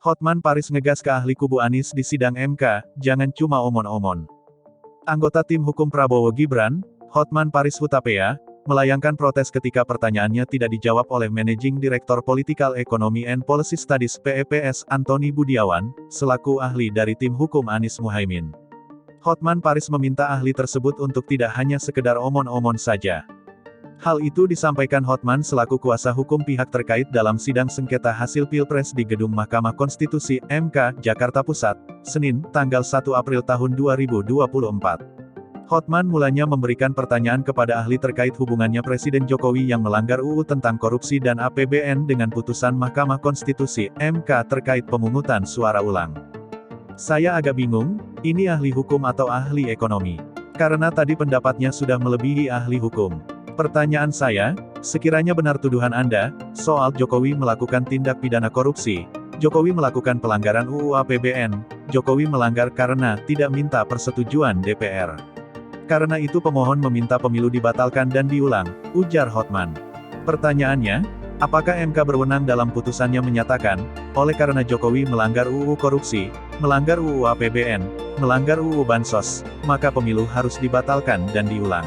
Hotman Paris ngegas ke ahli kubu Anies di sidang MK, jangan cuma omon-omon. Anggota tim hukum Prabowo Gibran, Hotman Paris Hutapea, melayangkan protes ketika pertanyaannya tidak dijawab oleh Managing Director Political Economy and Policy Studies PEPS, Antony Budiawan, selaku ahli dari tim hukum Anies Muhaimin. Hotman Paris meminta ahli tersebut untuk tidak hanya sekedar omon-omon saja. Hal itu disampaikan Hotman selaku kuasa hukum pihak terkait dalam sidang sengketa hasil Pilpres di Gedung Mahkamah Konstitusi, MK, Jakarta Pusat, Senin, tanggal 1 April tahun 2024. Hotman mulanya memberikan pertanyaan kepada ahli terkait hubungannya Presiden Jokowi yang melanggar UU tentang korupsi dan APBN dengan putusan Mahkamah Konstitusi, MK terkait pemungutan suara ulang. Saya agak bingung, ini ahli hukum atau ahli ekonomi? Karena tadi pendapatnya sudah melebihi ahli hukum. Pertanyaan saya, sekiranya benar tuduhan Anda, soal Jokowi melakukan tindak pidana korupsi, Jokowi melakukan pelanggaran UU APBN, Jokowi melanggar karena tidak minta persetujuan DPR. Karena itu pemohon meminta pemilu dibatalkan dan diulang, ujar Hotman. Pertanyaannya, apakah MK berwenang dalam putusannya menyatakan, oleh karena Jokowi melanggar UU korupsi, melanggar UU APBN, melanggar UU Bansos, maka pemilu harus dibatalkan dan diulang.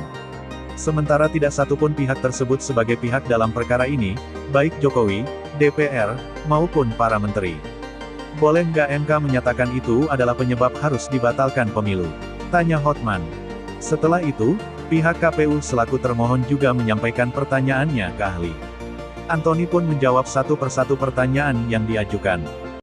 Sementara tidak satupun pihak tersebut sebagai pihak dalam perkara ini, baik Jokowi, DPR, maupun para menteri. Boleh nggak MK menyatakan itu adalah penyebab harus dibatalkan pemilu? Tanya Hotman. Setelah itu, pihak KPU selaku termohon juga menyampaikan pertanyaannya ke ahli. Antony pun menjawab satu persatu pertanyaan yang diajukan.